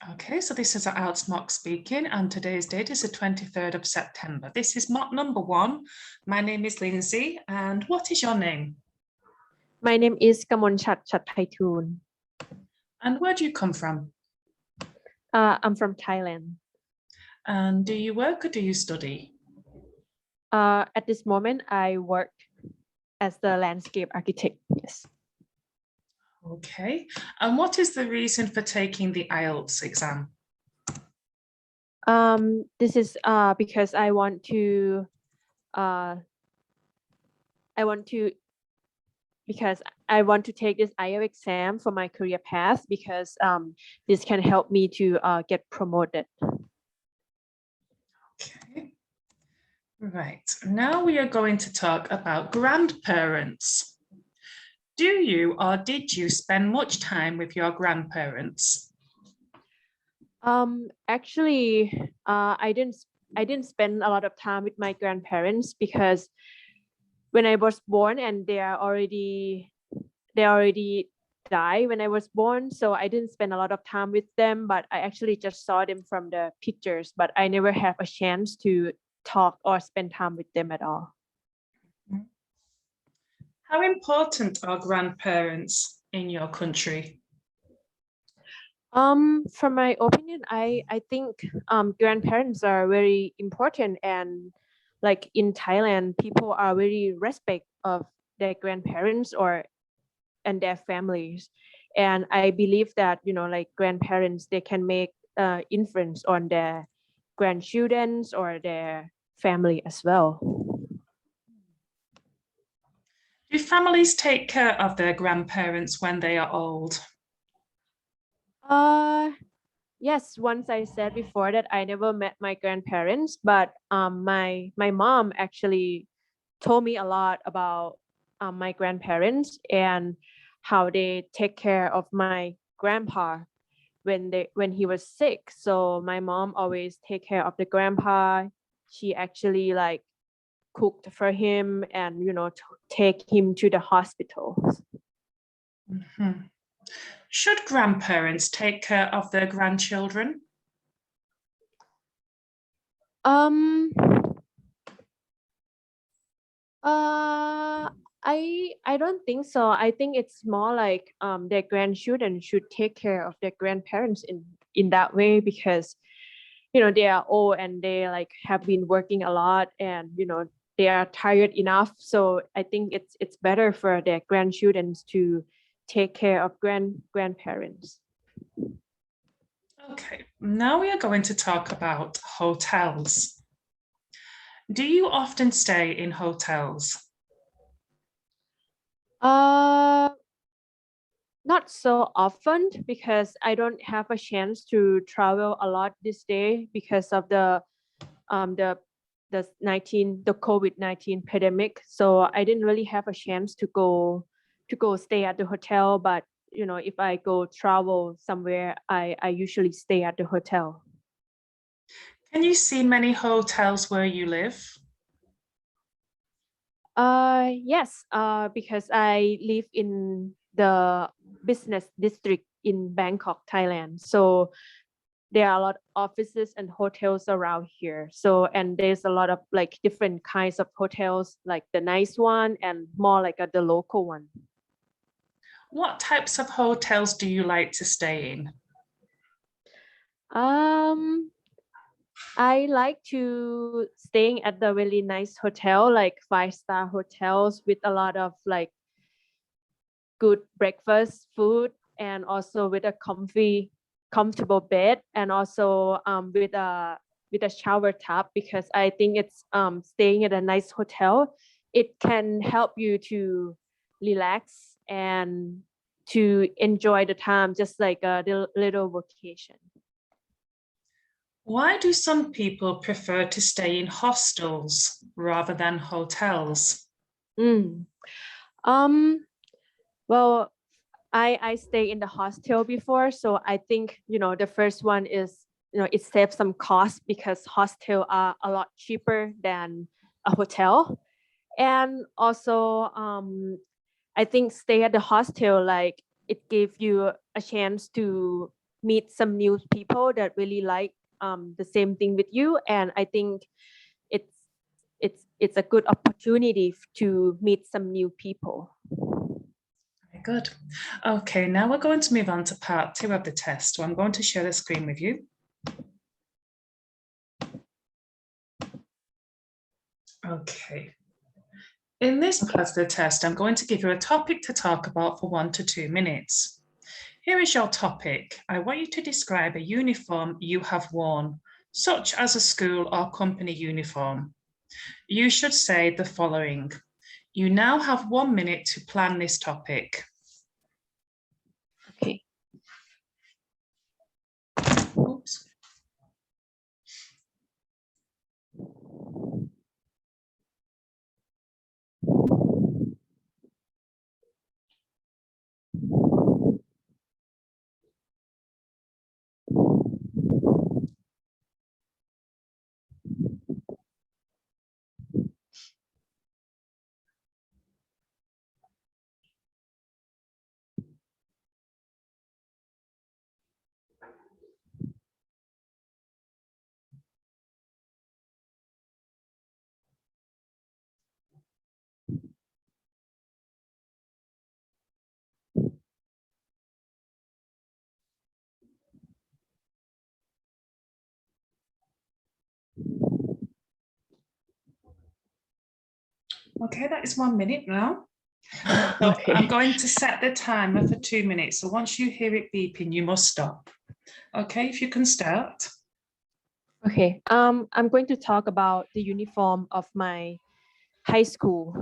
Okay, so this is IELTS mock speaking, and today's date is the 23rd of September. This is mock number 1. My name is Lindsay, and what is your name? My name is Kamonchhat Chatthaiturn. And where do you come from? I'm from Thailand. And do you work or do you study? At this moment, I work as the landscape architect. Yes. Okay, and what is the reason for taking the IELTS exam? This is because I want to take this IELTS exam for my career path because this can help me to get promoted. Okay, right. Now we are going to talk about grandparents. Do you or did you spend much time with your grandparents? Actually, I didn't spend a lot of time with my grandparents because when I was born and they already died when I was born, so I didn't spend a lot of time with them, but I actually just saw them from the pictures, but I never have a chance to talk or spend time with them at all. How important are grandparents in your country? From my opinion, I think grandparents are very important, and like in Thailand, people are very respect of their grandparents and their families, and I believe that like grandparents, they can make influence on their grandchildren or their family as well. Do families take care of their grandparents when they are old? Yes, once I said before that I never met my grandparents, but my mom actually told me a lot about my grandparents and how they take care of my grandpa when he was sick. So my mom always take care of the grandpa. She actually like cooked for him and take him to the hospital. Mm-hmm. Should grandparents take care of their grandchildren? I don't think so. I think it's more like their grandchildren should take care of their grandparents in that way because they are old and they like have been working a lot and they are tired enough. So I think it's better for their grandchildren to take care of grandparents. Okay, now we are going to talk about hotels. Do you often stay in hotels? Not so often because I don't have a chance to travel a lot this day because of the COVID-19 pandemic. So I didn't really have a chance to go stay at the hotel. But if I go travel somewhere, I usually stay at the hotel. Can you see many hotels where you live? Yes, because I live in the business district in Bangkok, Thailand. So there are a lot of offices and hotels around here. So, and there's a lot of like different kinds of hotels, like the nice one and more like the local one. What types of hotels do you like to stay in? I like to staying at the really nice hotel, like 5-star hotels with a lot of like good breakfast food and also with a comfortable bed and also with a shower tub, because I think it's staying at a nice hotel, it can help you to relax and to enjoy the time just like a little vacation. Why do some people prefer to stay in hostels rather than hotels? Well, I stay in the hostel before, so I think the first one is it saves some cost because hostel are a lot cheaper than a hotel, and also I think stay at the hostel like it gives you a chance to meet some new people that really like the same thing with you, and I think it's a good opportunity to meet some new people. Very good. Okay, now we're going to move on to part 2 of the test. So I'm going to share the screen with you. Okay. In this part of the test, I'm going to give you a topic to talk about for 1 to 2 minutes. Here is your topic. I want you to describe a uniform you have worn, such as a school or company uniform. You should say the following. You now have 1 minute to plan this topic. Okay. Oops. Okay, that is 1 minute now. So Okay. I'm going to set the timer for 2 minutes. So once you hear it beeping, you must stop. Okay, if you can start. Okay. I'm going to talk about the uniform of my high school.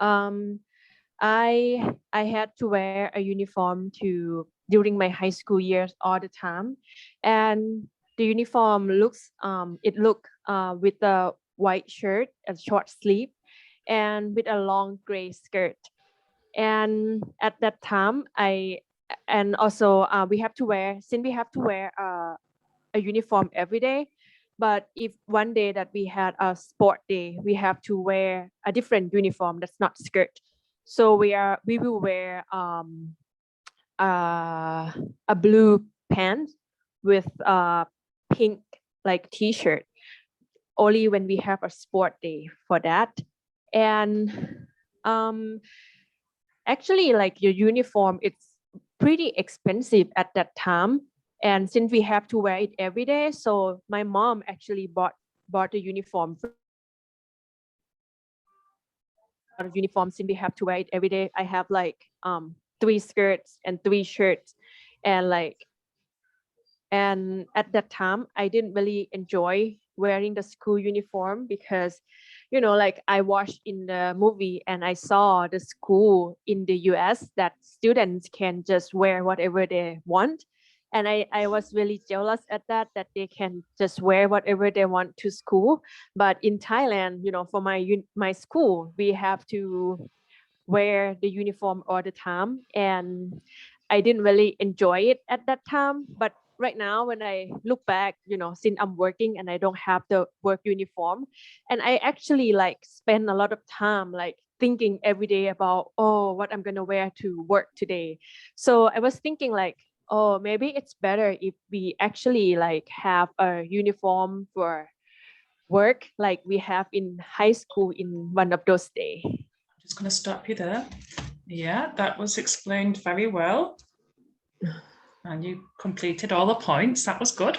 I had to wear a uniform during my high school years all the time, and the uniform looks with a white shirt, a short sleeve, and with a long gray skirt. And at that time, we have to wear a uniform every day. But if one day that we had a sport day, we have to wear a different uniform that's not skirt. So we will wear a blue pants with a pink like t-shirt only when we have a sport day for that. And actually, like your uniform, it's pretty expensive at that time. And since we have to wear it every day, so my mom actually bought a uniform. Since we have to wear it every day. I have like 3 skirts and 3 shirts, and at that time I didn't really enjoy wearing the school uniform because like I watched in the movie and I saw the school in the US that students can just wear whatever they want, and I was really jealous at that they can just wear whatever they want to school. But in Thailand, for my school, we have to wear the uniform all the time, and I didn't really enjoy it at that time. But right now, when I look back, since I'm working and I don't have the work uniform, and I actually like spend a lot of time like thinking every day about, oh, what I'm gonna wear to work today. So I was thinking like, oh, maybe it's better if we actually like have a uniform for work like we have in high school in one of those days. Just going to stop you there. Yeah, that was explained very well. And you completed all the points. That was good.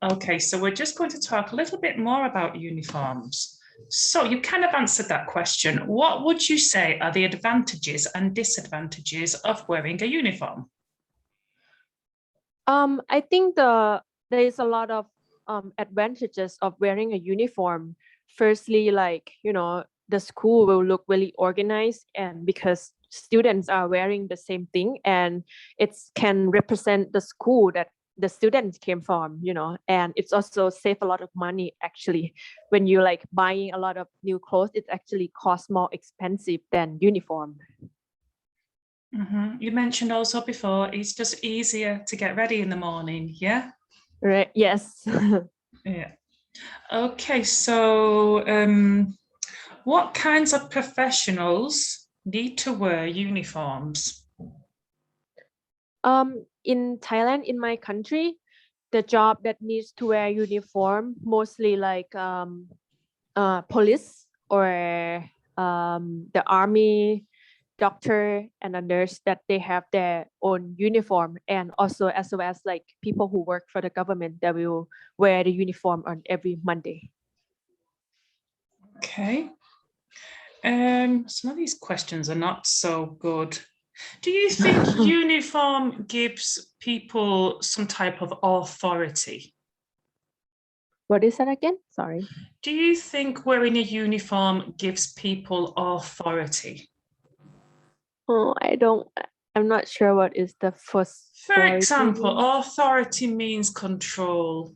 Okay, so we're just going to talk a little bit more about uniforms. So you kind of answered that question. What would you say are the advantages and disadvantages of wearing a uniform? I think there is a lot of advantages of wearing a uniform. Firstly, like the school will look really organized, and because students are wearing the same thing, and it can represent the school that the students came from, and it's also save a lot of money actually. When you like buying a lot of new clothes, it actually costs more expensive than uniform. You mentioned also before, it's just easier to get ready in the morning, yeah? Right, yes. Yeah. Okay, so what kinds of professionals need to wear uniforms? in Thailand, in my country, the job that needs to wear uniform, mostly like police or the army, doctor, and a nurse, that they have their own uniform, and also as well as like people who work for the government that will wear the uniform on every Monday. Okay. Some of these questions are not so good. Do you think uniform gives people some type of authority? What is that again? Sorry. Do you think wearing a uniform gives people authority? Oh, I'm not sure what is the first. For example, authority means control,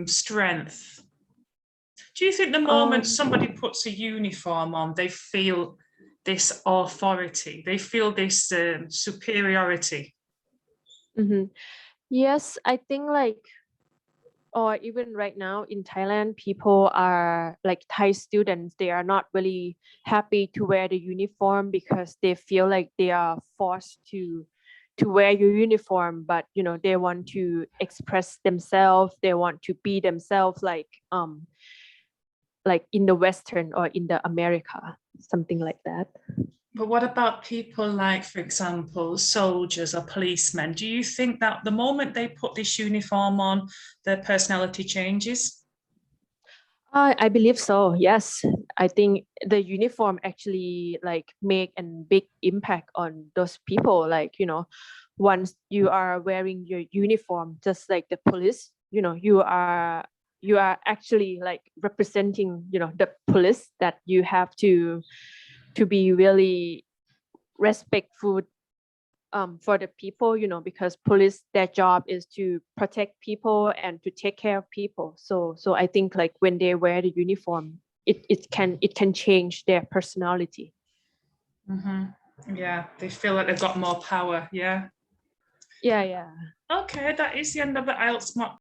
strength. Do you think the moment somebody puts a uniform on, they feel this authority, they feel this superiority? Yes, I think like, or even right now in Thailand, people are like Thai students, they are not really happy to wear the uniform because they feel like they are forced to wear your uniform, but you know, they want to express themselves, they want to be themselves like in the Western or in the America, something like that. But what about people like, for example, soldiers or policemen? Do you think that the moment they put this uniform on, their personality changes? I believe so. Yes, I think the uniform actually like make a big impact on those people. Like, you know, once you are wearing your uniform, just like the police, you know, you are actually like representing, you know, the police, that you have to be really respectful for the people, you know, because police, their job is to protect people and to take care of people. So I think like when they wear the uniform, it can change their personality. Yeah, they feel like they've got more power. Yeah. Yeah. Okay, that is the end of the IELTS mock